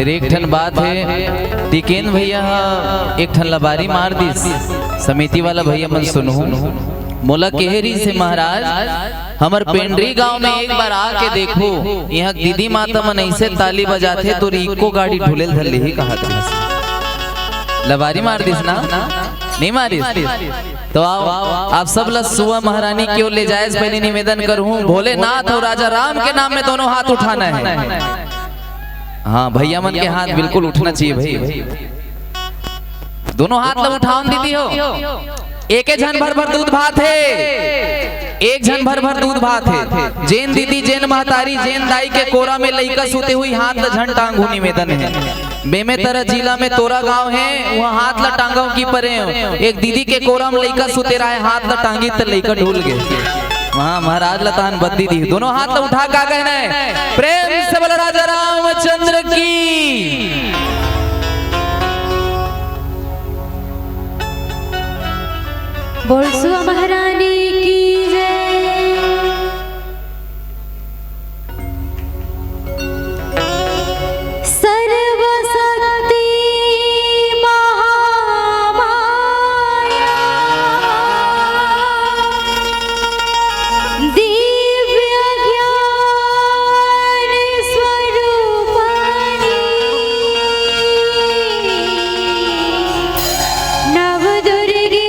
फिर एक ठन बात है टिकेन भैया एक ठन लबारी मार दी समिति वाला भैया मन सुनहू मोला केहरी से महाराज हमर पेंड्री गांव में एक बार आके देखो यहाँ दीदी माता मन ऐसे ताली बजाते तो इको गाड़ी ढुलेल धल ही कहा लबारी मार दिस ना नहीं मारिस तो आओ आप सब लसुआ महारानी की ओर ले जाए पहले निवेदन करूं भोलेनाथ और राजा राम के नाम में दोनों हाथ उठाना है। हाँ भैया मन के हाथ बिल्कुल उठना चाहिए भाई, दोनों हाथ लो उठाओ दीदी हो। एक झन भर भर दूध भात है, एक झन भर भर दूध भात है। जैन दीदी जैन महतारी जैन दाई के कोरा में लइका सुते हुई हाथ ल झन टांगू निवेदन है। बेमे तरह जिला में तोरा गांव है वहाँ हाथ ल टांगो की परे एक दीदी के कोरा में लइका सुते रहा है हाथ ल टांगी तो लइका ढूल गए वहाँ महाराज लतान बद्दी दी दोनों हाथ ल उठा का कहना है प्रेम से बोलो राजा रामचंद्र की। बोल सुआ महारानी की जय। सर्वशक्ति महामाया दिव्य ज्ञान स्वरूपिणी नवदुर्गे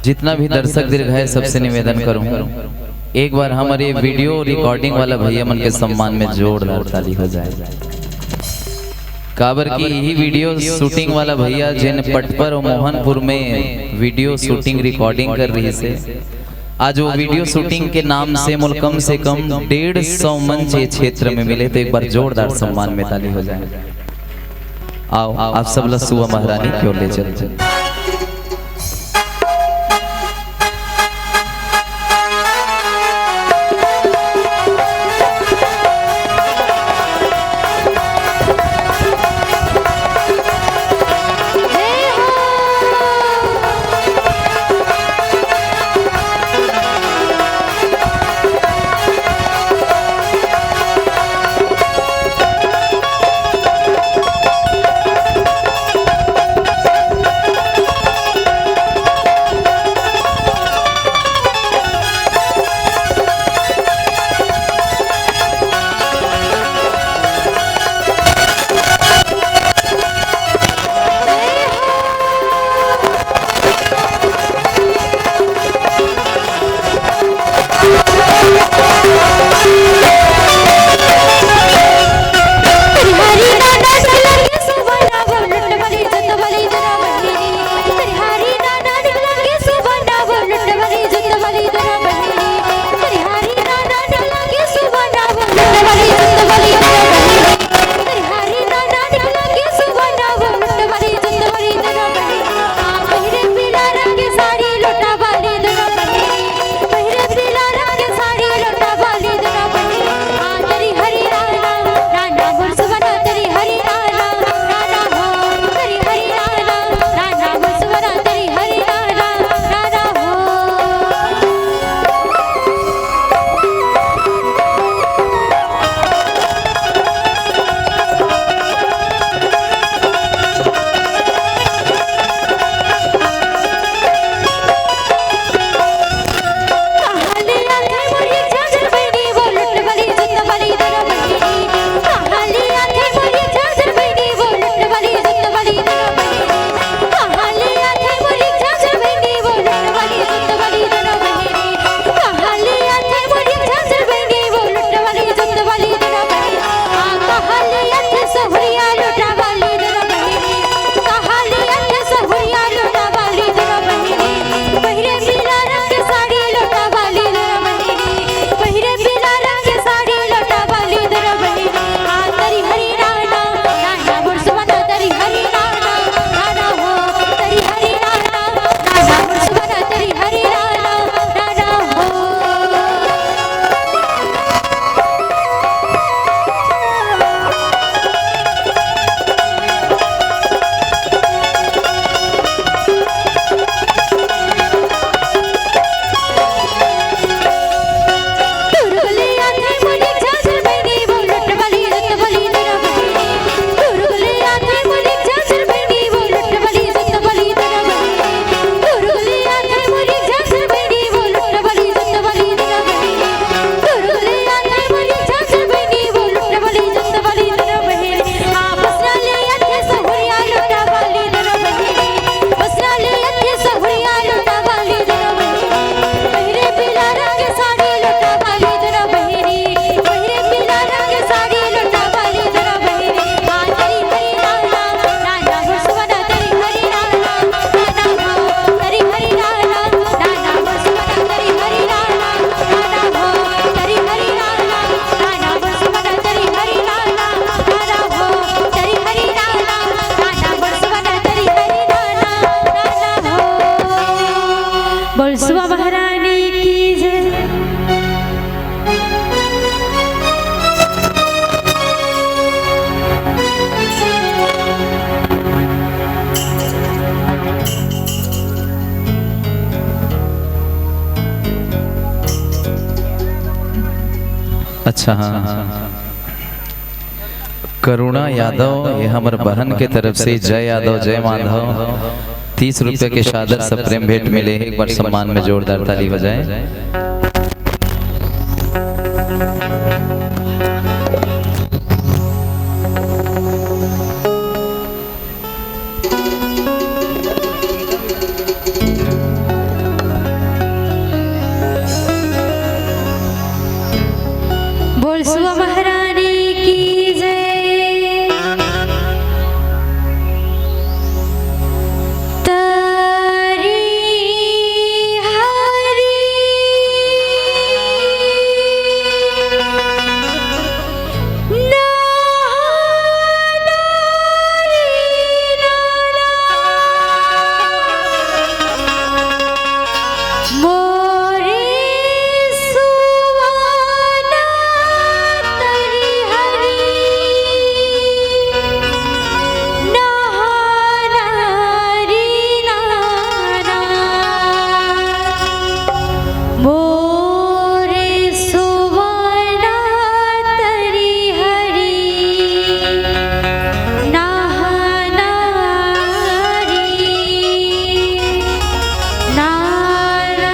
जितना भी दर्शक दीर्घ है सबसे निवेदन करूं एक बार हमारे वीडियो रिकॉर्डिंग वाला भैया मन के सम्मान में जोरदार ताली हो जाए। काबर की यही वीडियो शूटिंग वाला भैया जिन पटपर और मोहनपुर में वीडियो शूटिंग रिकॉर्डिंग कर रही से आज वो वीडियो शूटिंग के नाम से कम 150 मंच क्षेत्र में मिले तो एक बार जोरदार सम्मान में ताली हो जाए। आओ आप सब लसुआ महारानी की ओर ले चलते। बोलसुआ महारानी की जय। अच्छा हाँ, करुणा यादव ये हमार बहन के तरफ से जय यादव जय माधव 30 रुपए के शादर सब प्रेम भेंट मिले। एक बार सम्मान में जोरदार ताली बजाएं। बोलसुआ महारानी की जय। तारी हरी मोरे सुवाना तरी हरी नहानारी नाना मोरे सुवाना तरी हरी नहानारी नाना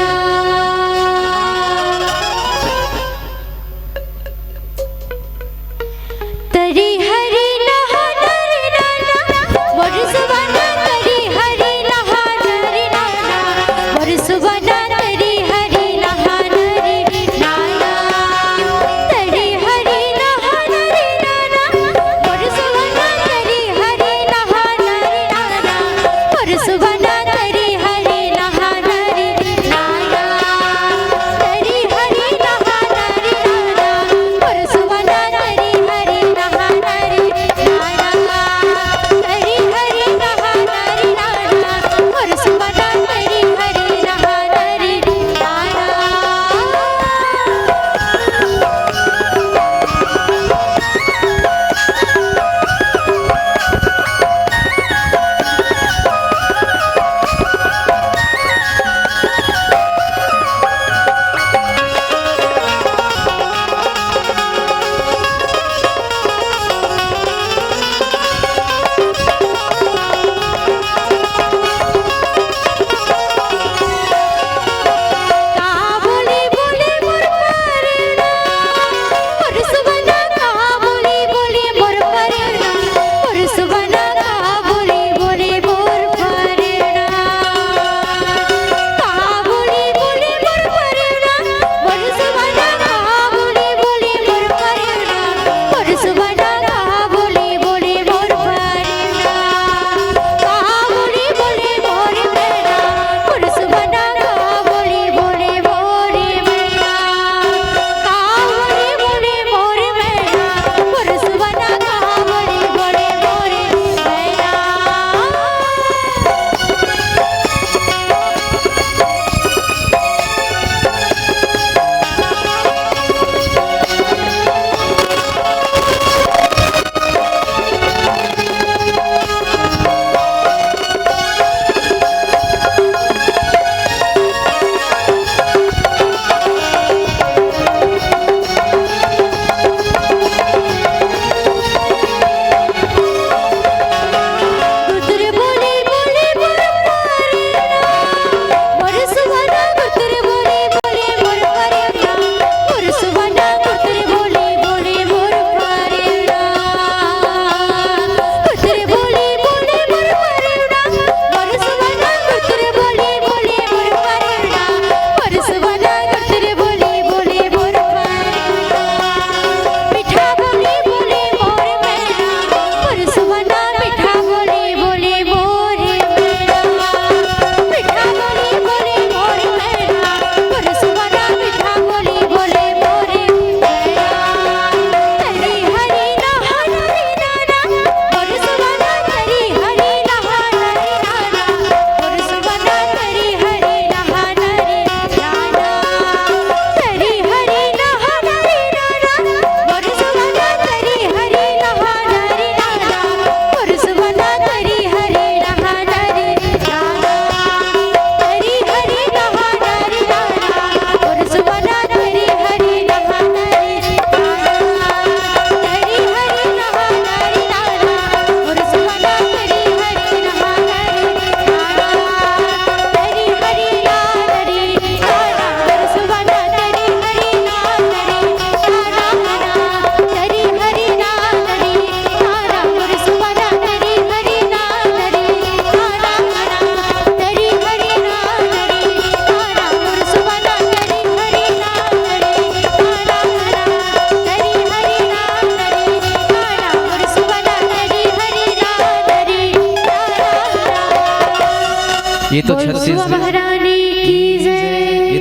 तरी हरी नहानारी नाना मोर सुवाना तरी हरी नहानारी नाना मोर सुवाना तरी हरी नहानारी नाना तरी हरी नहानारी नाना मोर सुवाना तरी हरी नहानारी नाना मोर सुवाना तरी हरी नहानारी नाना तरी हरी नहानारी नाना मोर सुवाना तरी हरी नहानारी नाना तरी हरी नहानारी नाना मोर सुवाना तरी हरी नहानारी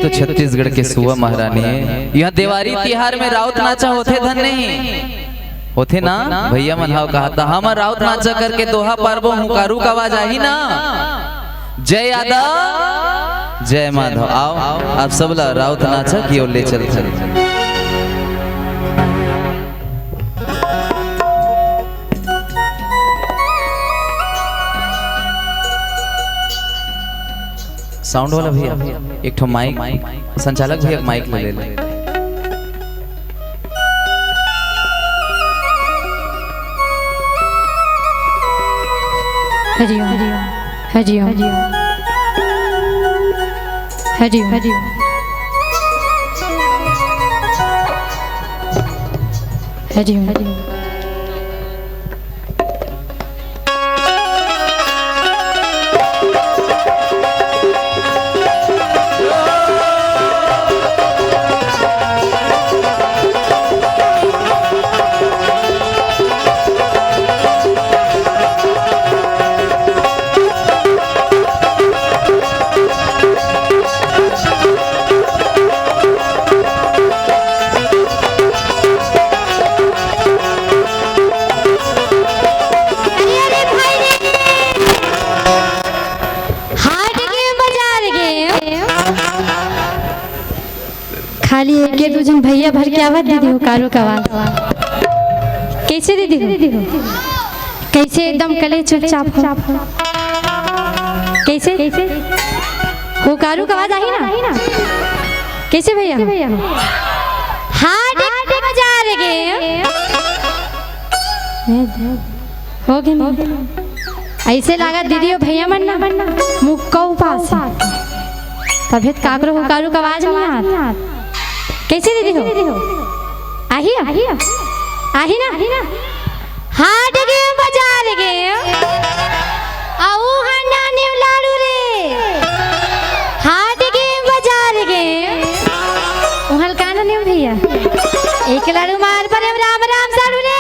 तो छत्तीसगढ़ के सुआ महारानी है। यहाँ देवारी तिहार में राउत नाचा होते धन नहीं होते ना भैया मनहाव कहा था हम राउत नाचा करके दोहा पारबो हुकारू का आवाज आई ना। जय यादव जय माधव आओ आप सब ला राउत नाचा की ओर ले चल साउंड वाला भैया एक ठो माइक संचालक भैया माइक ले ले हरिओम हरिओम हरिओम हरिओम हरिओम हरिओम खाली एक दो जन भैया भर के आवाज दीदी हो कारो का आवाज कैसे दीदी हो कैसे एकदम कले चुपचाप हो कैसे हो कारो का आवाज आई ना कैसे भैया हाथ बजा रहे हो गए ऐसे लगा दीदी हो भैया बनना मुख को पास तबियत काकरो हो कारो का आवाज नहीं आती कैसे दीदी हो आही ना हाथ गे बाजार गे आऊ हन्ना ने लाडू रे हाथ गे बाजार गे उहल काना ने भैया एक लाडू मार पर राम राम साडू रे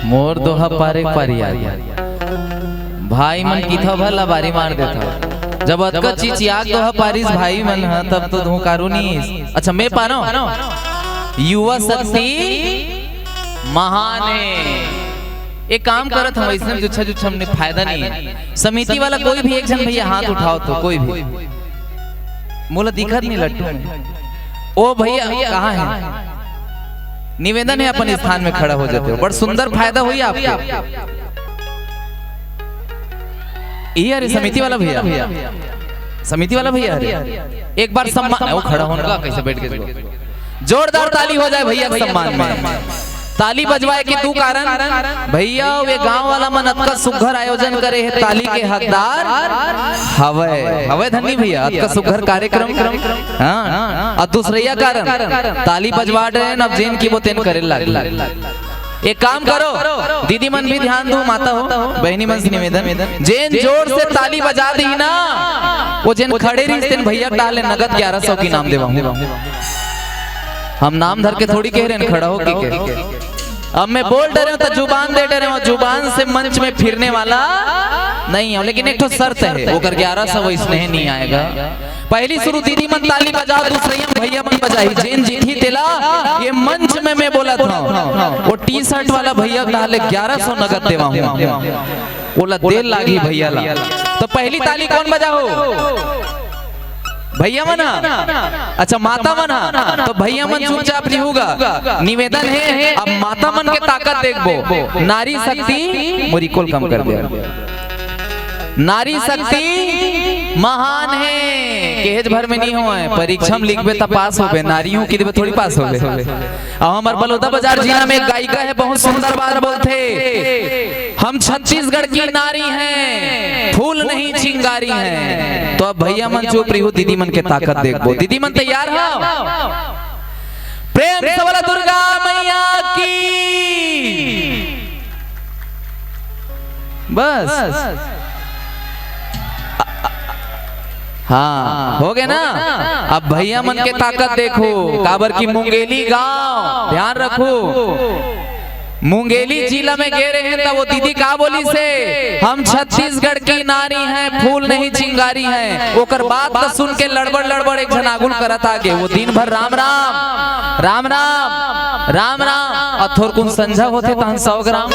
मोर दोहा पारे पारी आ भाई मन की था भला बारी मार देता जब अतका चीज याद दोहा पारिस भाई मन है तब तो धो कारू नहीं। अच्छा मैं पानो युवा शक्ति महान है एक काम करत हम इसमें जुच्छा जुच्छा हमने फायदा नहीं है। समिति वाला कोई भी एक जन भैया हाथ उठाओ तो कोई भी मोला दिखत नहीं लट्टू ओ भैया कहाँ है निवेदन है अपन स्थान में खड़ा हो जाते हो बड़ा सुंदर फायदा हुई आपको। ये अरे समिति वाला भैया समिति वाला भैया एक बार सम्मान वो खड़ा होने का कैसे बैठ के जोरदार ताली हो जाए भैया के सम्मान में। ताली बजवाए के तू कारण भैया वे गांव वाला मन अतका सुघर आयोजन करे है, ताली के हकदार हवे हवे धनी भैया अतका सुघर कार्यक्रम। हाँ और दूसरिया कारण ताली बजवा रहे अब जेन की वो तेन करे लाग। एक काम करो दीदी मन भी ध्यान दो, माता हो बहनी मन से निवेदन, जेन जोर से ताली बजा दी ना वो जेन खड़े रही तेन भैया डाले नगद 1100 की नाम देवा। हम नाम धर के थोड़ी कह रहे हैं खड़ा हो के। अब मैं बोल डरे हूं तो जुबान दे डरे हूं, जुबान से मंच में फिरने वाला नहीं हूं, लेकिन एक तो शर्त है वो कर 1100 वो स्नेह नहीं आएगा। पहली शुरू दीदी मन ताली बजा, दूसरी भैया मन बजाई, जेन जीती तेला ये मंच में मैं बोला था वो टी शर्ट वाला भैया डाले 1100 नगद देवा हूं, बोला देर लागी भैया ला। तो पहली ताली कौन बजा हो? भैया मन। अच्छा माता मन, तो भैया मन चुपचाप होगा। निवेदन है अब माता मन के ताकत देखबो, नारी शक्ति मोरी कोल कम कर दे, नारी शक्ति महान है, केज भर में नहीं हो परीक्षा में लिखबे तो पास होबे, नारियों की देबे थोड़ी पास होबे। अब हमार बलौदा बाजार जिला में एक गायिका है बहुत सुंदर बात बोलते, हम छत्तीसगढ़ की नारी हैं, फूल नहीं चिंगारी हैं। तो अब भैया मन चुप रही हो, दीदी मन के ताकत देखबो। दीदी मन तैयार हो? प्रेम से बोला दुर्गा मैया की। बस हाँ हो गए ना। अब भैया मन के ताकत देखो, काबर की मुंगेली गांव ध्यान रखो, मुंगेली जिला में गे रहे हैं, तब वो दीदी का बोली से हम छत्तीसगढ़ की नारी हैं, फूल नहीं चिंगारी हैं। ओकर बात तो सुन के लड़बड़ लड़बड़ एक झनागुल करत आगे, वो दिन भर राम राम राम राम राम राम और थोर कुन संझा होते तो 100 ग्राम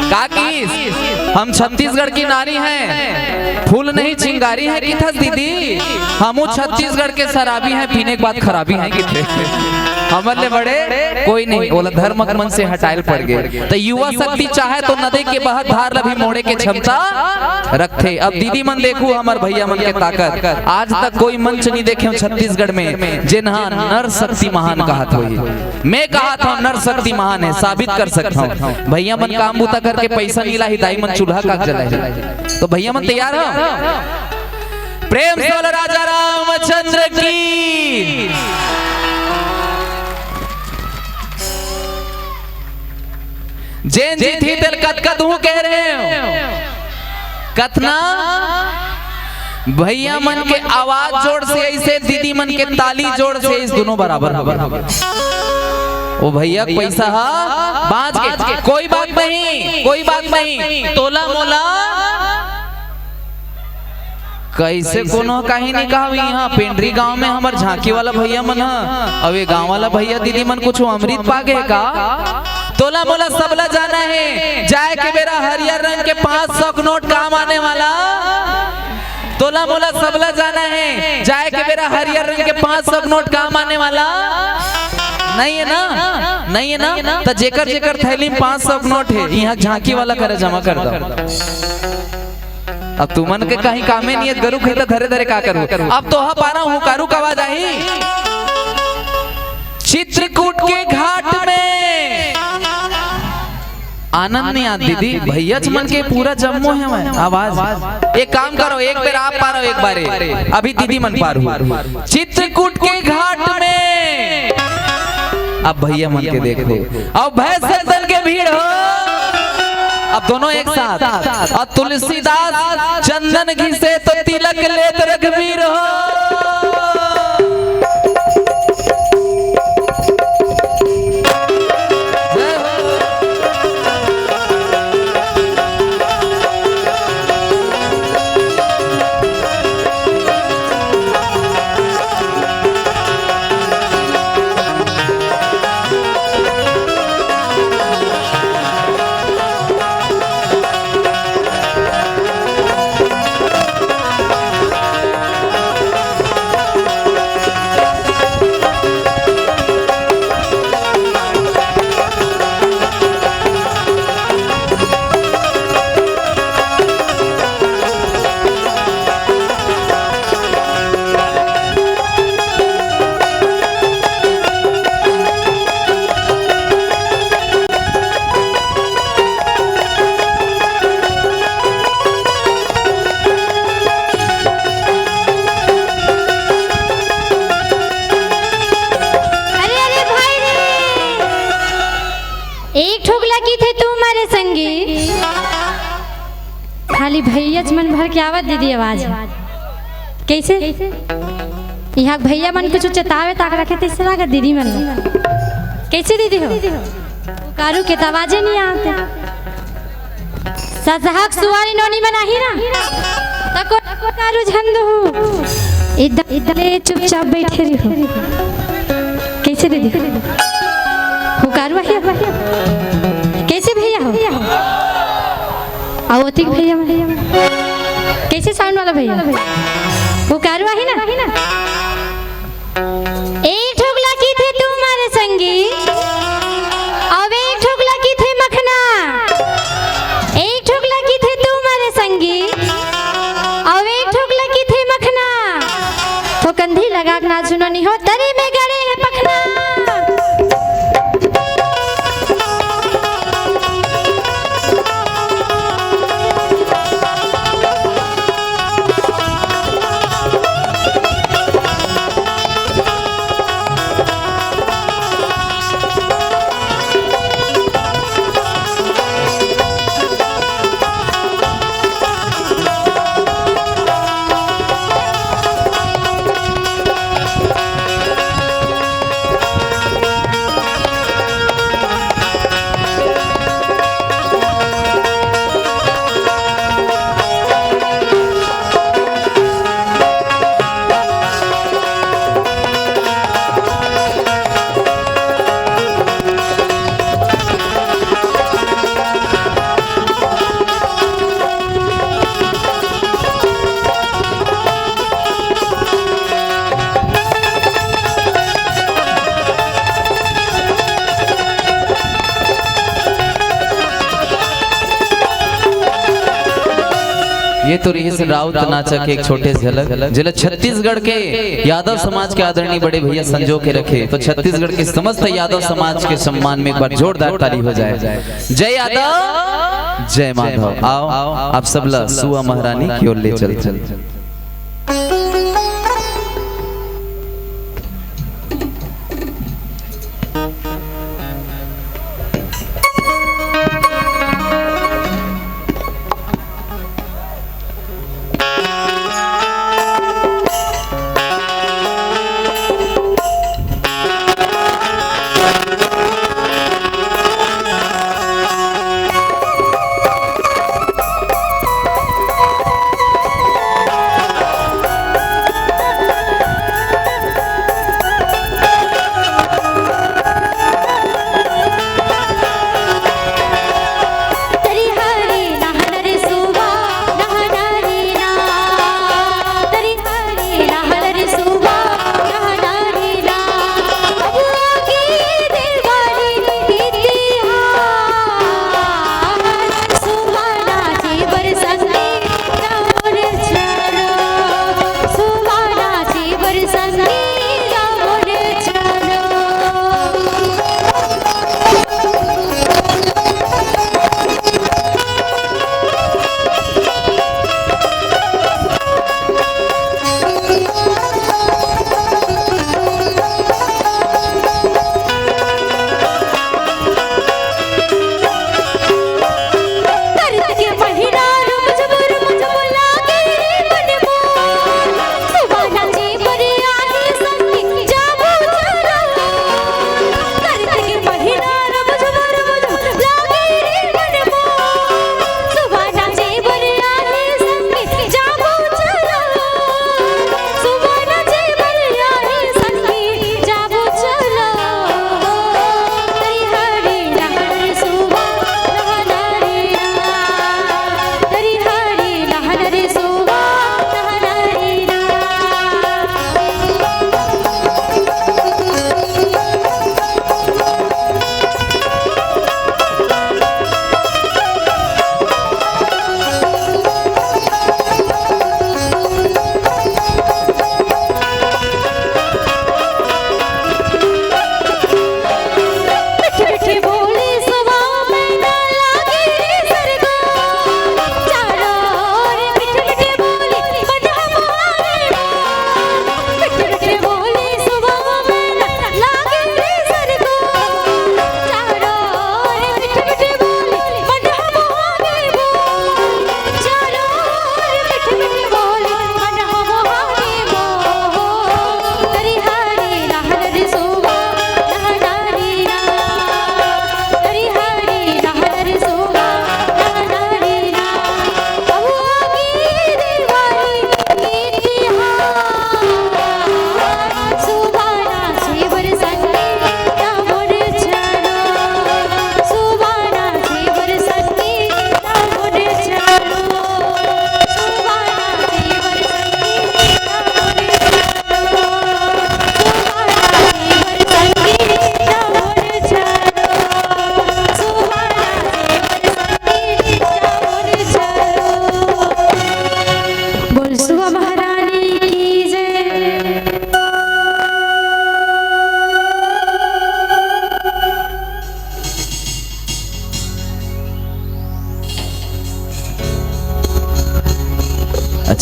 काकी हम छत्तीसगढ़ की नारी हैं, फूल नहीं चिंगारी है किथस दीदी, हम छत्तीसगढ़ के शराबी हैं, पीने के बाद खराबी हैं किथे हमले बड़े कोई नहीं, बोला धर्म मन से हटाइल पड़ गए। तो युवा शक्ति चाहे तो नदी के बहत धार लभी मोड़े के क्षमता रखते। अब दीदी मन देखो हमार भैया मन के ताकत, आज तक कोई मंच नहीं देखे छत्तीसगढ़ में जिन्हा नर शक्ति महान कहा था। मैं कहा था नर शक्ति महान है, साबित कर सकता हूँ। भैया मन काम बूता करके पैसा नहीं लाई, दाई मन चूल्हा काट जलाए। तो भैया मन तैयार हो? प्रेम से बोलो राजा रामचंद्र की। जेन जी थी तेल कत हूँ कह रहे हो कतना भैया मन के आवाज जोड़ से ऐसे, दीदी मन के ताली जोड़ से इस दोनों बराबर होगा। ओ भैया पैसा बांच के कोई बात नहीं, कोई बात नहीं, तोला मोला कैसे कोनो कहीं नहीं कहा। यहाँ पेंड्री गांव में हमार झांकी वाला भैया मन है, अब ये गांव वाला भैया दीदी मन कुछ अमृत पागे का। तोला मोला सबला जाना है, जाए के मेरा हरियर रंग के 500 नोट काम आने वाला। तोला मोला सबला जाना है, जाए के मेरा हरियर रंग के 500 नोट काम आने वाला नहीं है ना, नहीं है ना। तो जेकर जेकर थैली में 500 नोट है, यहाँ झांकी वाला करे जमा कर दो। अब तुमन के कहीं कामे नहीं है, गरु खेता धरे धरे का करूं। अब तो हा पारा हूँ कारू का आवाज आई, चित्रकूट के घाट में आनंद नहीं आती दीदी, भैया मन के पूरा जम्मू है मैं आवाज। एक काम करो, एक बार आप पारो, एक बार अभी दीदी मन पार हुआ चित्रकूट के घाट में। अब भैया मन के देखो, अब भैंस दल के भीड़ हो, अब दोनों एक साथ। और तुलसीदास चंदन घिसे तो तिलक लेत रघुवीर हो। खाली भैया मन भर के आवत दीदी आवाज कैसे यहाँ भैया मन कुछ चेतावे ताक रखे तैसे लागत दीदी मन कैसे दीदी हो कारू के आवाजे नहीं आते सजहक सुवारी नोनी बनाही ना तको कारू झंड हो इधर इधर चुपचाप बैठे रही हो कैसे दीदी हो कारू है कैसे भैया हो आवतिक भैया कैसे साउंड वाला भैया वो कारू है ना एक ठोकला की थे तुम्हारे संगी अब एक ठोकला की थे मखना एक ठोकला की थे तुम्हारे संगी अब एक ठोकला की थे मखना तो कंधी लगा ना सुननी हो तरी में गड़े है पखना ये तो रही से राउत नाचक एक छोटे से झलक जिला छत्तीसगढ़ के यादव समाज के आदरणीय बड़े भैया संजो के रखे तो छत्तीसगढ़ के समस्त यादव समाज के सम्मान में एक बार जोरदार ताली हो जाए। जय यादव जय माधव। आओ आप सब ला सुआ महारानी की ओर ले चल।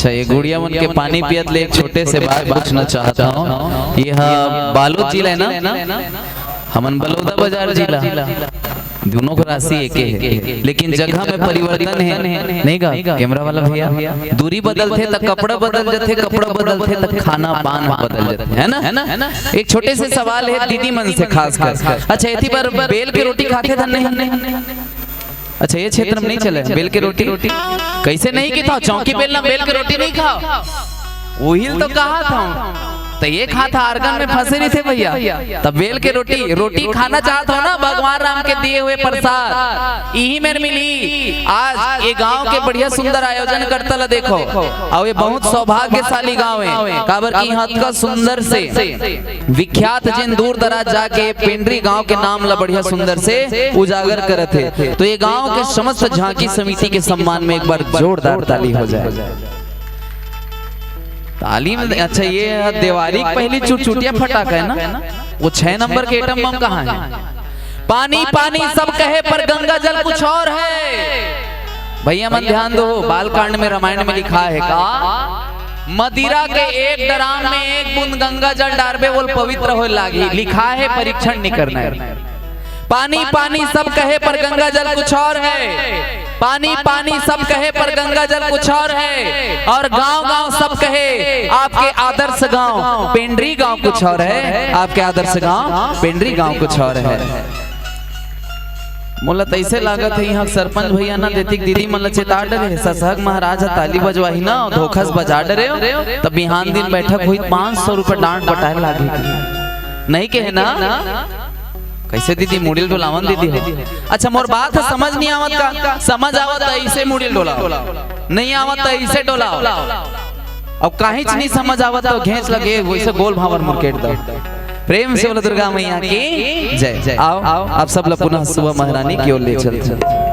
अच्छा, ये गुड़िया मन के पानी पियत ले एक छोटे से बात पूछना चाहता हूँ। यह बालोद जिला है ना, हमन बलौदा बाजार जिला, दोनों को राशि एक है, लेकिन जगह में परिवर्तन है नहीं का कैमरा वाला भैया। दूरी बदलते तक कपड़ा बदल जाते, कपड़ा बदलते तक खाना पान बदल जाते, है ना। एक छोटे से सवाल है दीदी मन से खास कर। अच्छा, इतनी बार बेल की रोटी खाते थे नहीं? अच्छा, ये क्षेत्र में नहीं चले बेल की रोटी? कैसे नहीं की था? चौकी बेलना बेल की रोटी नहीं खाओ, वही तो कहा था। तो ये खा था आर्गन में फंसे नहीं थे भैया, तब बेल के रोटी खाना चाहता हो ना, भगवान राम के दिए हुए प्रसाद यही मेरे मिली। आज ये गांव के बढ़िया सुंदर आयोजन करता ला देखो, और ये बहुत सौभाग्यशाली गांव है, काबर की यहाँ का सुंदर से विख्यात जिन दूर दराज जाके पेंड्री गांव के नाम ला बढ़िया सुंदर से उजागर करते थे। तो ये गांव के समस्त झांकी समिति के सम्मान में एक बार जोरदार ताली हो जाए। ताली में अच्छा, ये दिवाली की पहली चुटचुटिया फटाका है ना, वो 6 नंबर के एटम बम कहाँ है? पानी पानी सब कहे पर गंगा जल कुछ और है। भैया मन ध्यान दो, बालकांड में रामायण में लिखा है का मदिरा के एक ड्राम में एक बूंद गंगा जल डालबे वो पवित्र हो लागी, लिखा है, परीक्षण नहीं करना है। पानी पानी सब कहे पर गंगा जल कुछ और है, पानी पानी सब कहे पर गंगा जल कुछ और है, और गांव गांव सब कहे आपके आदर्श गांव पेंड्री गांव कुछ और है, आपके आदर्श गांव पेंड्री गांव कुछ और है। मोला तैसे लागत है यहाँ सरपंच भैया ना देती दीदी मन चेता डरे, ससहग महाराज ताली बजवाही ना धोखस बजा डरे, तब बिहान दिन बैठक हुई 500 रुपए डांट बटाए लागी नहीं कहे ना। कैसे दीदी मुड़िल डोलावन दीदी हो? अच्छा, मोर बात है समझ नहीं आवत का? समझ आवत ऐसे मुड़िल डोला, नहीं आवत ऐसे डोला, अब काहे नहीं समझ आवत तो घेंच लगे वैसे गोल भावर मुरकेट दो। प्रेम से बोलो दुर्गा मैया की जय। आओ आप सब लोग पुनः सुबह महारानी की ओर ले चलते।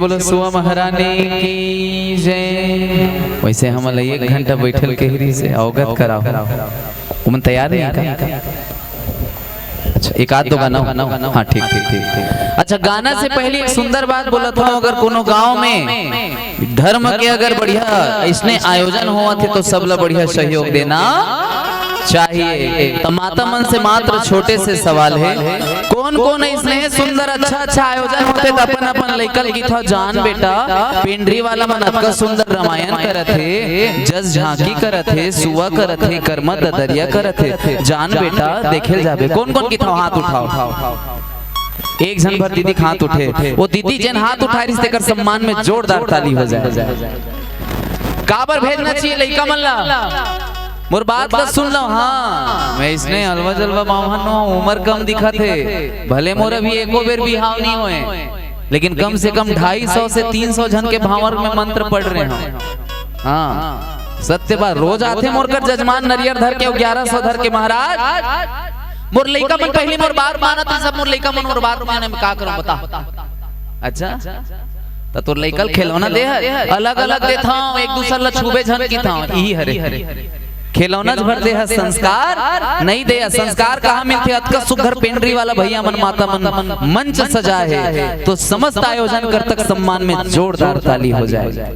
बोलो सुआ महारानी की जय। वैसे हम 1 घंटा बैठल केहरी से अवगत कराओ, तुम तैयार नहीं का? अच्छा एक आध दो गाना, हाँ ठीक ठीक ठीक। अच्छा गाना से पहले एक सुंदर बात बोला था, अगर कोनो गांव में धर्म के अगर बढ़िया इसने आयोजन हुआ थे तो सब लोग बढ़िया सहयोग देना चाहिए। तो माता मन से मात्र छोटे से सवाल है, कौन कौन इसने सुंदर अच्छा आयोजन होते तो अपन अपन लइकल की था जान बेटा पेंड्री वाला मन अतका सुंदर रामायण करत है, जस झांकी करत है, सुआ करत है, कर्मा ददरिया करत है, जान बेटा देखे जाबे। कौन कौन की था हाथ उठाओ। एक जन भर दीदी हाथ उठे, वो दीदी जन हाथ उठाई रिश्ते कर सम्मान में जोरदार ताली हो जाए। काबर भेजना चाहिए लइका मन ला, मोर बात का सुन लो। हाँ मैं इसने हलवा जलवा मामन उम्र कम दिखा थे, भले मोर अभी एको बेर बिहाव नहीं हुए, लेकिन कम से कम 250 से 300 जन के भावर में मंत्र पढ़ रहे हैं। हाँ सत्य बात, रोज आते मोर कर जजमान नरियर धर के 1100 धर के महाराज। मोर लइका मन पहली मोर बात माना तो सब मोर लइका मन मोर बात माने में का करूं बता। अच्छा तो तोर लइकल खिलौना दे अलग अलग देता हूं, एक दूसरा ला छुबे झन की था यही हरे खिलौना भर दे है, संस्कार नहीं दे। संस्कार कहाँ मिलते? अतका सुघर पेंड्री वाला भैया मन माता मन मंच सजा है तो समस्त आयोजन कर तक सम्मान में जोरदार ताली हो जाए।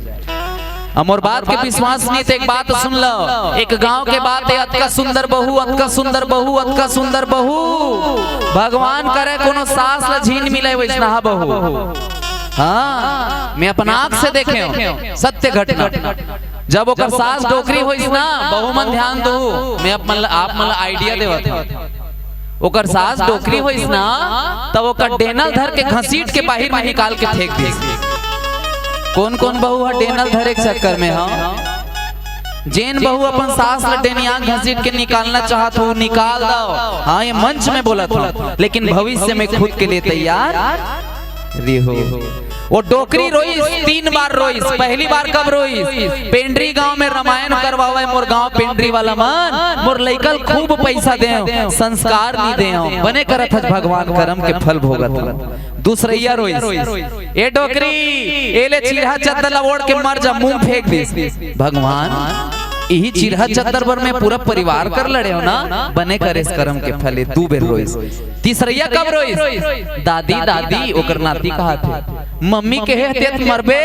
अमोर बात के विश्वास नहीं तो एक बात सुन लो, एक गांव के बात है, अतका सुंदर बहू, अतका सुंदर बहू, अतका सुंदर बहू, भगवान करे कोनो सास ला झीन मिले वैसना बहू। हाँ मैं अपन आंख से देखे सत्य घटना, जब वो सास डोकरी होइस ना बहु मन ध्यान दो, मैं आप मन आइडिया देवा था। ओकर सास डोकरी होइस ना तब ओकर डेनल धर के घसीट के बाहर में निकाल के फेंक दी। कौन कौन बहू है डेनल धरे के चक्कर में? हाँ जेन बहू अपन सास लटेनिया घसीट के निकालना चाहत हो निकाल दो। हाँ ये मंच में बोला था, लेकिन भविष्य में खुद के लिए तैयार रहो। वो डोकरी रोइस 3 बार रोइस। पहली बार कब रोइस? पेंड्री गांव में रामायण करवावे मोर गांव पेंड्री वाला मन, मोर लइकल खूब पैसा दे, संस्कार नहीं दे, बने करत हज भगवान कर्म के फल भोगत। दूसरैया रोइस, ए डोकरी एले चिरहा चद्दर ओढ़ के मर जा, मुंह फेंक दी। भगवान यही चिरहा चद्दर पर में पूरा परिवार कर लड़े हो ना, बने करे इस कर्म के फले। 2 बेर रोइस। तीसरैया कब रोइस? दादी ओकर नाती कहा थे, मम्मी कहे हते मरबे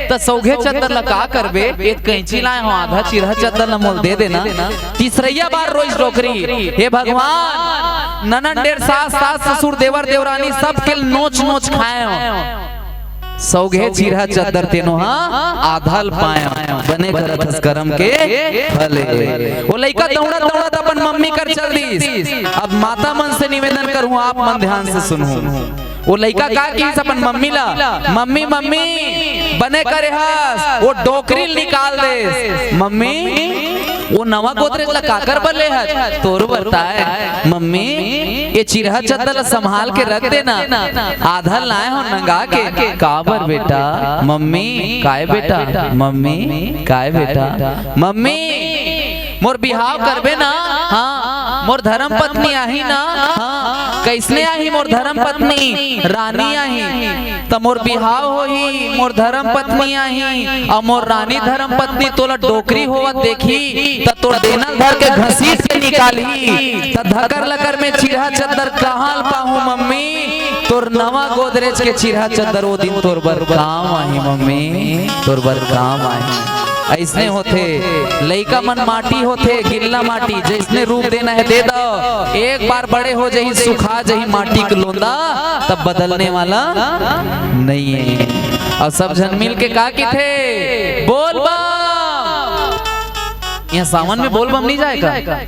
त सौघे चद्दर ला का करबे, एक कैंची लाए हो आधा चिरहा चद्दर ला मोल दे देना। तीसरैया बार रोइस डोकरी, हे भगवान ननन डेर सास ससुर देवर देवरानी सब के नोच नोच खाए हो, सौघे चिरहा चद्दर तेनो हाँ आधल पाए, बने करत कर्म के फले। वो लइका दौड़ा दौड़ा अपन मम्मी कर चल दी। अब माता मन से निवेदन करूं, आप मन ध्यान से सुनो। वो लइका का की अपन मम्मी ला, मम्मी बने करे हस वो डोकरी निकाल दे। मम्मी वो नवा गोदरेज ला काकर बले है तोर बताए, मम्मी ये चिरहा चद्दर संभाल के रख देना, आधा लाए हो नंगा के। काबर बेटा? मम्मी काय बेटा? मम्मी काय बेटा? मम्मी मोर बिहाव करबे ना? हाँ मोर धर्म पत्नी आही ना? हाँ कैसने आही मोर धर्म पत्नी? रानी आही त मोर बिहाव होही, मोर धर्म पत्नी आही और मोर रानी धर्म पत्नी तोला डोकरी होवत देखी त तोर देना धर के घसीट के निकाली त धकर लकर में चिरहा चद्दर कहां पाहू मम्मी? तोर नवा गोदरेज के चिरहा चद्दर वो दिन तोर बर काम आही मम्मी, तोर बर काम आई। ऐसने होते लइका मन माटी होते, गिल्ला माटी, जिसने रूप देना है दे दो, एक बार बड़े हो जाही सुखा जाही माटी के लोंदा, तब बदलने वाला नहीं है। और सब जन मिल के का की थे बोल बम। यहाँ सावन में बोल बम नहीं जाएगा?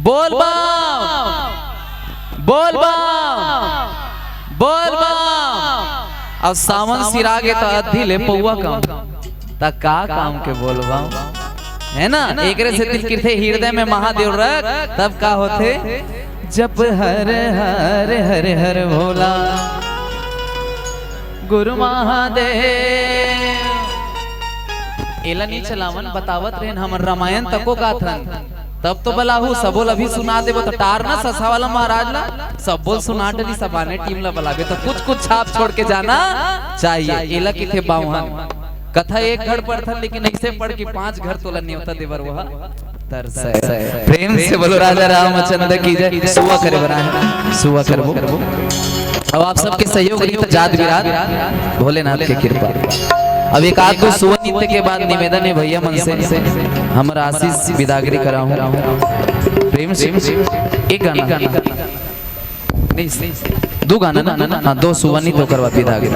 बोल बम बोल बम बोल बम। अब सावन सिरा के तो अधी ले पौवा काम तक काम के बोलबा है ना। एक से दिल कीर्थे हृदय में महादेव रख, तब का होते जप हर हर हर हर भोला गुरु महादेव। एला नहीं चलावन बतावत रहन हमर रामायण तको गाथन, तब तो बलाहू सबोल अभी सुना देबो तो टार ना ससा वाला महाराज ला सबोल सुना डली सबाने टीम ला बलाबे तो कुछ कुछ छाप छोड़ के जाना चाहिए। एला की थे बावन कथा एक घर पर था लेकिन ऐसे पढ़ के 5 घर तोला न्योता देवर वह तरस। प्रेम से बोलो राजा रामचंद्र की जय। सुवा करे बना सुवा करबो। अब आप सबके सहयोग रही तो जात विराट भोलेनाथ की कृपा। अब एक आध दो सुवन नृत्य के बाद निवेदन है भैया मन से हमारा आशीष विदागरी कराऊं। प्रेम से एक गाना नहीं 2 गाना ना 2 सुवन नृत्य करवा विदागरी।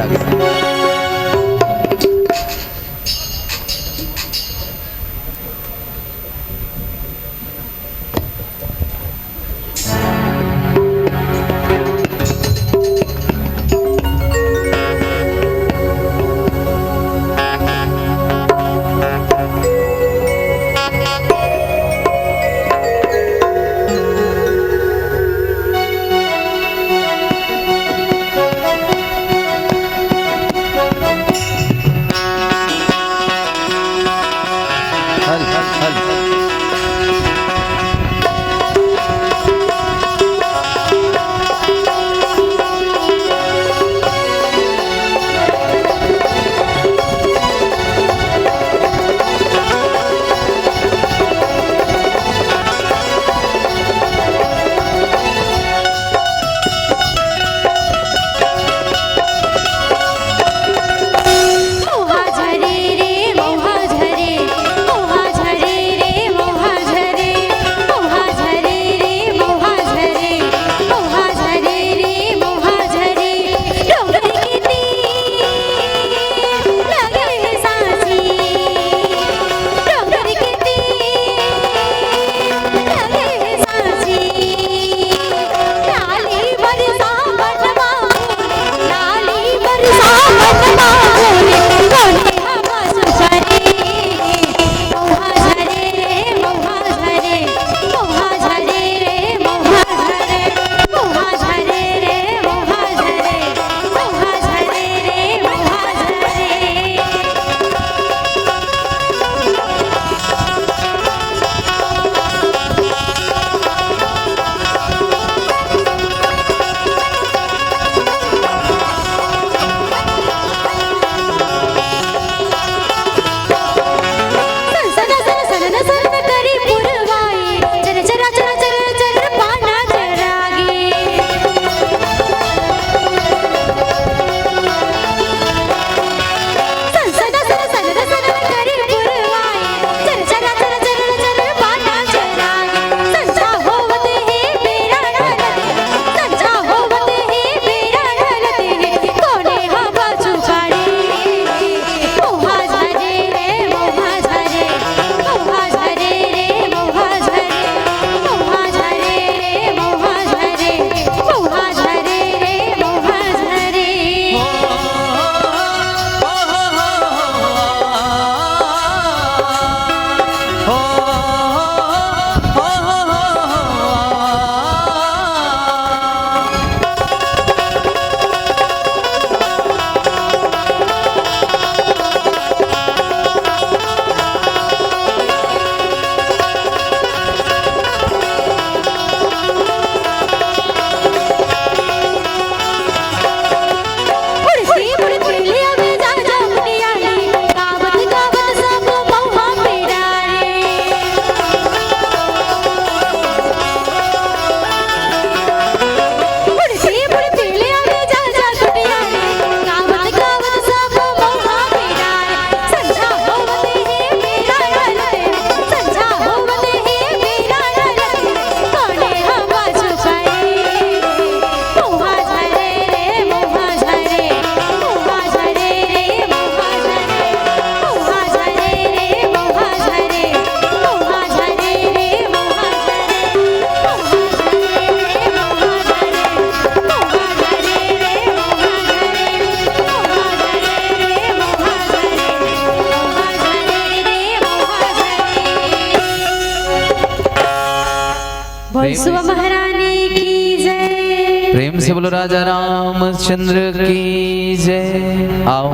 सुबह महारानी की जय। प्रेम से बोलो राजा रामचंद्र की जय। आओ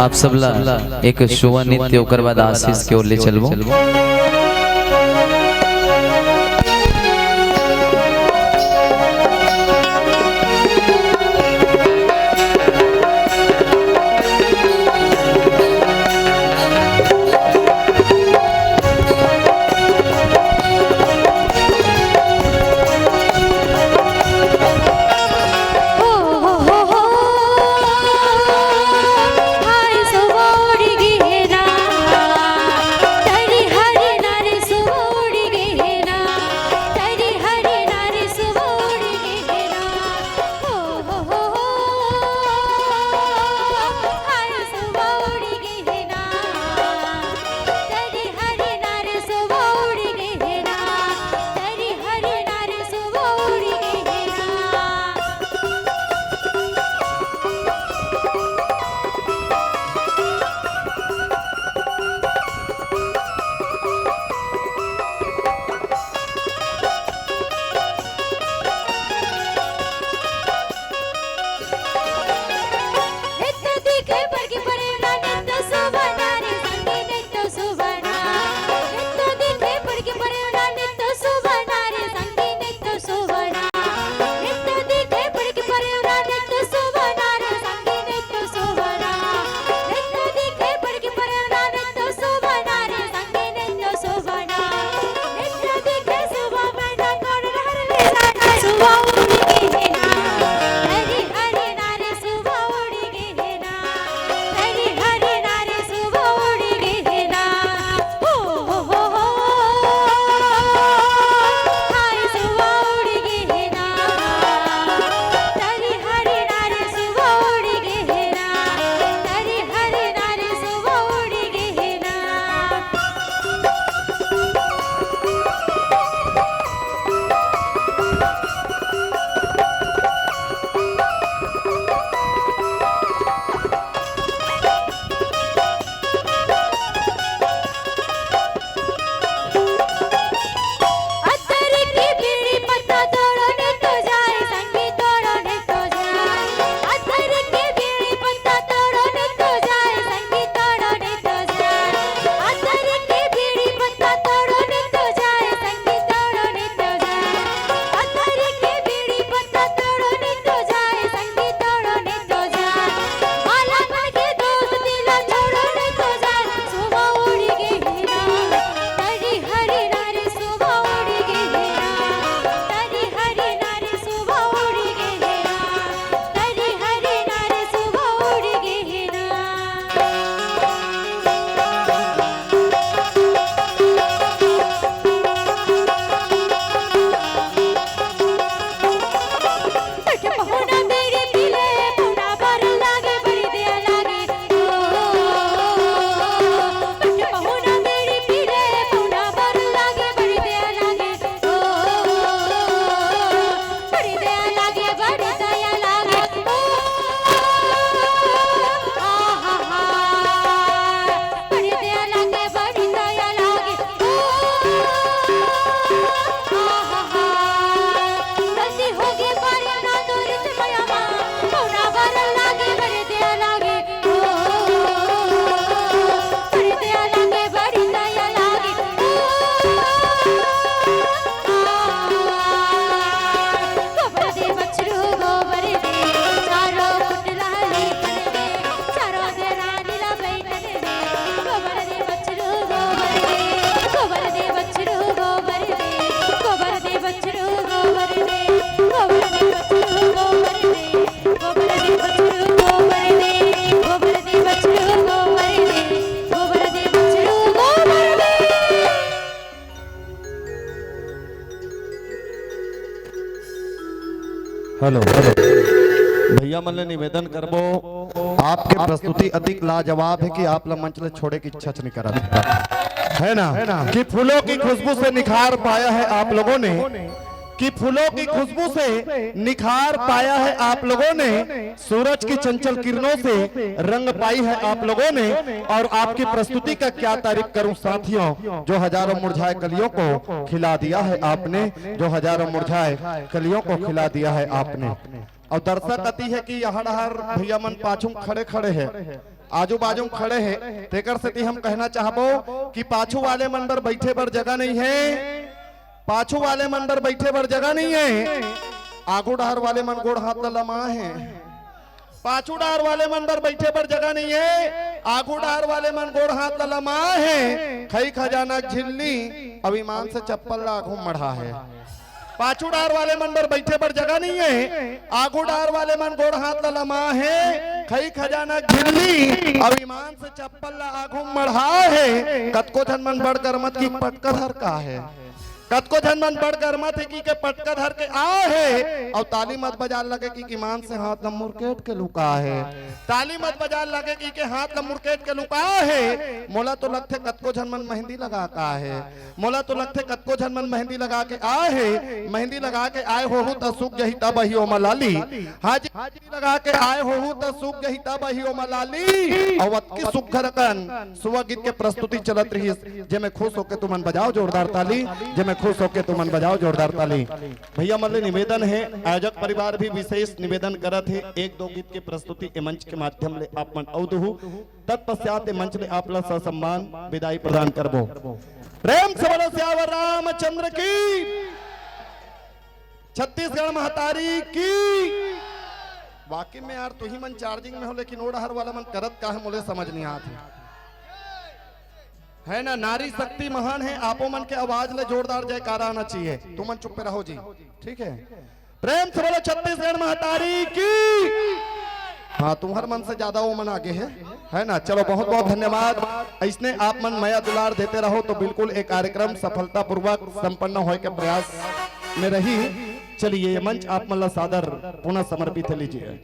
आप सब ला एक शुभ नित्य ओकर बाद आशीष के ओर ले चलबो। हेलो भैया मन ले निवेदन करबो आपके प्रस्तुति अधिक लाजवाब है कि आप ला मंच ले छोड़े की इच्छा नहीं करत है ना कि फूलों की खुशबू से निखार पाया है आप लोगों ने कि फूलों की खुशबू से निखार पाया है आप लोगों ने सूरज की चंचल किरणों से रंग पाई है आप लोगों ने और आपकी प्रस्तुति का क्या तारीफ करूं साथियों जो हजारों मुरझाए कलियों को खिला दिया है आपने जो हजारों मुरझाए कलियों को खिला दिया है आपने और दर्शक अति है कि यहाँ भैया मन पाछू खड़े खड़े है आजू बाजू खड़े हैं तेकर से हम कहना चाहबो कि पाछू वाले मन पर बैठे पर जगह नहीं है पाछू वाले मन पर बैठे पर जगह नहीं है आगू डार वाले मन गोड़ हाथ लमा है पाछू डार वाले मन पर बैठे पर जगह नहीं है आगू डार वाले मन गोड़ हाथ लमा है खई खजाना झिल्ली अभिमान से चप्पल आगू मढ़ा है पाछू डार वाले मन पर बैठे पर जगह नहीं है आगू डार वाले मन गोड़ हाथ लमा है खई खजाना झिल्ली अभिमान से चप्पल आगू मढ़ा है कतको धन मन बढ़कर मत की पटकर हर का है कतको धन मन बढ़कर मत की के पटका धर के आ है और ताली मत बजा लगे की ईमान से हाथ न मुरकेट के लुका है ताली मत बजा लगे की के हाथ न मुरकेट के लुका है मोला तो लगते कतको झन मन मेहंदी लगा का है मोला तो लगते कतको झन मन मेहंदी लगा के आ है मेहंदी लगा के आए हो त सुख जही तब ही ओ मलाली हाजी लगा के आए हो त सुख जही तब ही ओ मलाली और वत की सुख घरकन सुवा गीत के प्रस्तुति चलत रही जे में खुश होके तुमन बजाओ जोरदार ताली जे में खुश होके तुमन बजाओ जोरदार ताली भैया मन निवेदन है आयोजक परिवार भी विशेष निवेदन करत है एक दो गीत के प्रस्तुति ए मंच के माध्यम ले आप मन अवधु तत्पश्चात मंच ले आप ला सम्मान विदाई प्रदान करबो प्रेम से बोलो सियावर रामचंद्र की छत्तीसगढ़ महतारी की वाकई में यार तू ही मन चार्जिंग में हो लेकिन ओड़ा हर वाला मन करत का है मुझे समझ नहीं आती है ना नारी शक्ति महान है आपो मन के आवाज ले जोरदार जयकारा आना चाहिए तुम मन चुप पे रहो जी ठीक है प्रेम से बोलो छत्तीसगढ़ महतारी की हाँ तुम्हारे मन से ज्यादा वो मन आगे है ना चलो बहुत बहुत धन्यवाद इसने आप मन मया दुलार देते रहो तो बिल्कुल एक कार्यक्रम सफलता पूर्वक संपन्न होने के प्रयास में रही चलिए ये मंच आप मन सादर पुनः समर्पित लीजिए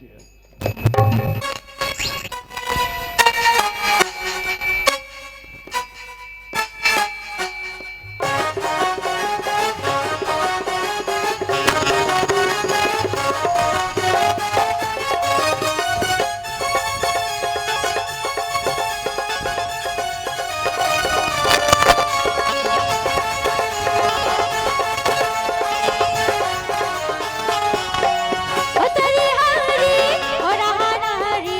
ओ तरी हरी ओ रहा हरी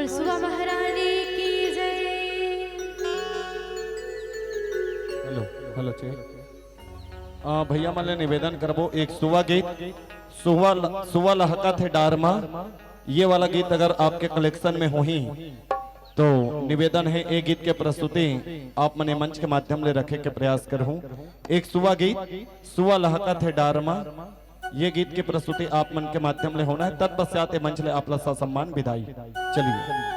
बोल सुबह महारानी की जय। हेलो हेलो चे भैया मन ले निवेदन करबो एक सुवा गीत सुवा लहका थे डारमा, ये वाला गीत अगर आपके कलेक्शन में हो ही तो निवेदन है एक गीत के प्रस्तुति आप मने मंच के माध्यम ले रखे के प्रयास करहूं। एक सुवा गीत सुवा लहका थे डारमा, ये गीत की प्रस्तुति आप मन के माध्यम ले होना है। तत्पश्चात मंच ले आपला सा सम्मान विदाई। चलिए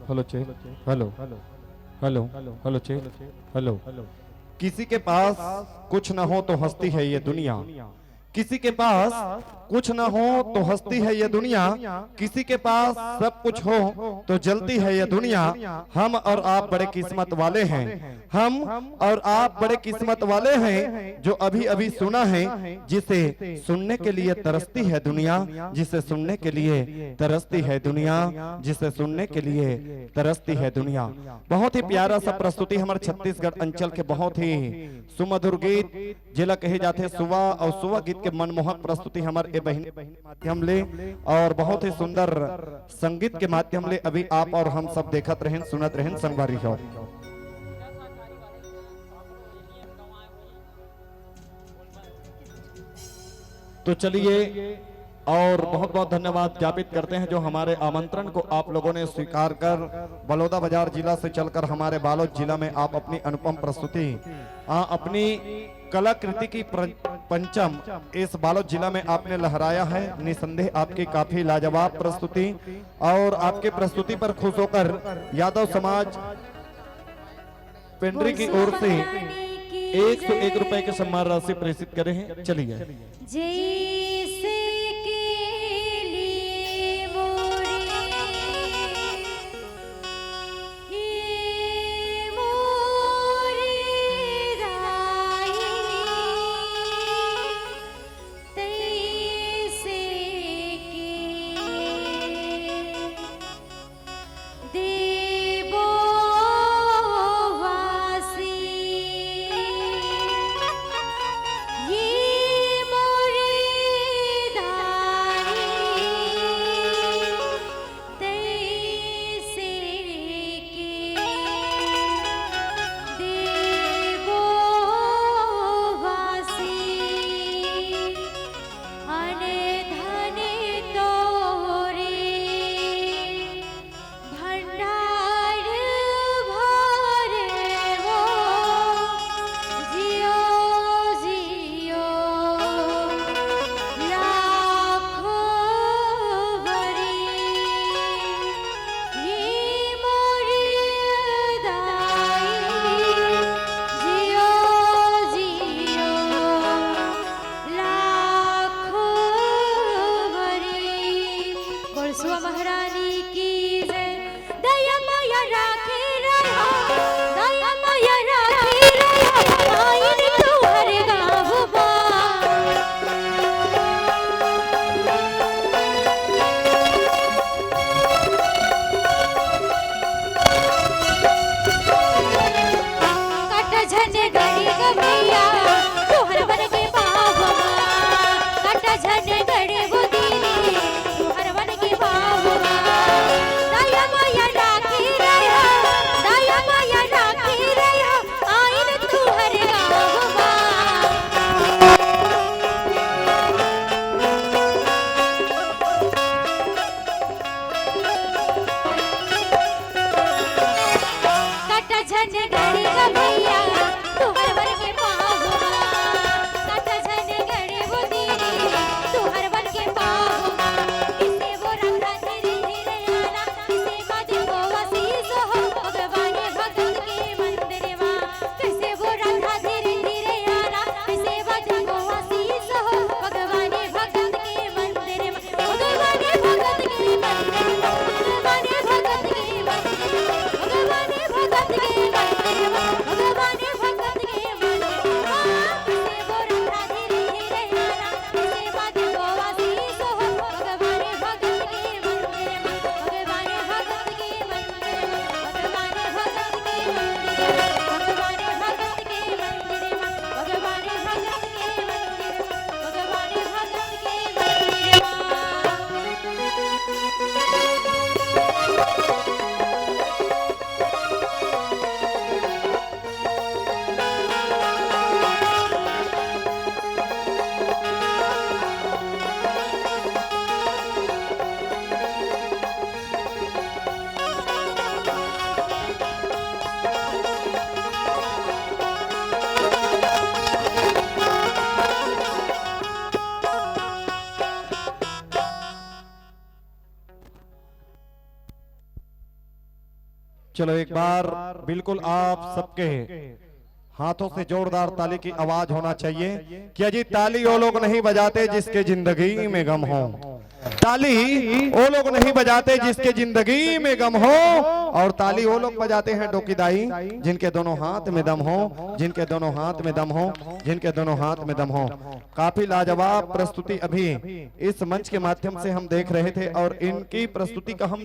हेलो चे हेलो हेलो हेलो चे हेलो। किसी के पास कुछ न हो तो हंसती है ये दुनिया, किसी के पास कुछ न हो तो हंसती है ये दुनिया, किसी के पास सब कुछ हो तो जलती है ये दुनिया। हम और आप बड़े किस्मत वाले हैं, हम और आप बड़े किस्मत वाले हैं जो अभी अभी सुना है, जिसे सुनने के लिए तरसती है दुनिया, जिसे सुनने के लिए तरसती है दुनिया, जिसे सुनने के लिए तरसती है दुनिया। बहुत ही प्यारा सा प्रस्तुति हमारे छत्तीसगढ़ अंचल के बहुत ही सुमधुर गीत जिला कहे जाते सुवा और सुवा गीत के मनमोहक प्रस्तुति हमारे बहन माध्यम ले और बहुत ही सुंदर संगीत के माध्यम ले अभी आप और हम सब देखत रहें सुनत रहें संगवारी हो। तो चलिए और बहुत बहुत धन्यवाद ज्ञापित करते हैं जो हमारे आमंत्रण को आप लोगों ने स्वीकार कर बलौदा बाजार जिला से चलकर हमारे बालोद जिला में आप अपनी अनुपम प्रस्तुति अपनी कलाकृति की पंचम इस बालोद जिला में आपने लहराया है। निसंदेह आपकी काफी लाजवाब प्रस्तुति और आपके प्रस्तुति पर खुश होकर यादव समाज पेंड्री की ओर से 101 रुपए के सम्मान राशि प्रेषित करे हैं। चलिए महारानी की जय। दया माया राखे रहा, दया माया राखे रहा, आइन तुहर गाँव बा। कट झन गड़ी गमिया तुहर बन के पावमा, कट झन गड़ी वो दीनी तुहर बन के पावमा। दया माया राखी रहा, दया माया राखी रहा, आइन तुहर गाँव बा। कट झन गड़ी गमिया तुहर बन के पावमा, कट झन गड़ी वो दीनी तुहर बन के पावमा। किसे वो रंगा धीरे धीरे आना, किसे बाजे वो आशीष हो भगवान भगत के मंदिर मा। किसे वो रंगा धीरे धीरे आना, किसे बाजे वो आशीष हो भगवान भगत के मंदिर मा। भगवान भगत के मंदिर मा, भगवान भगत के मंदिर मा, भगवान भगत के मंदिर मा, भगवान भगत के मंदिर मा। किसे वो रंगा धीरे धीरे आना, किसे बाजे वो आशीष हो भगवान भगत के मंदिर मा, भगवान भगत के मंदिर मा, भगवान भगत के मंदिर मा, भगवान भगत के मंदिर मा, भगवान भगत के मंदिर मा, भगवान भगत के मंदिर मा। चलो एक बार बिल्कुल आप सबके हाथों से जोरदार ताली की आवाज होना चाहिए कि अजी ताली वो लोग नहीं बजाते जिसके जिंदगी में गम हो। ताली वो लोग नहीं बजाते जिसके जिंदगी में गम हो, और ताली वो लोग बजाते हैं डोकीदाई जिनके दोनों हाथ में दम हो, जिनके दोनों हाथ में दम हो, जिनके दोनों हाथ में दम हो। काफी लाजवाब प्रस्तुति अभी इस मंच के माध्यम से हम देख रहे थे और इनकी प्रस्तुति का हम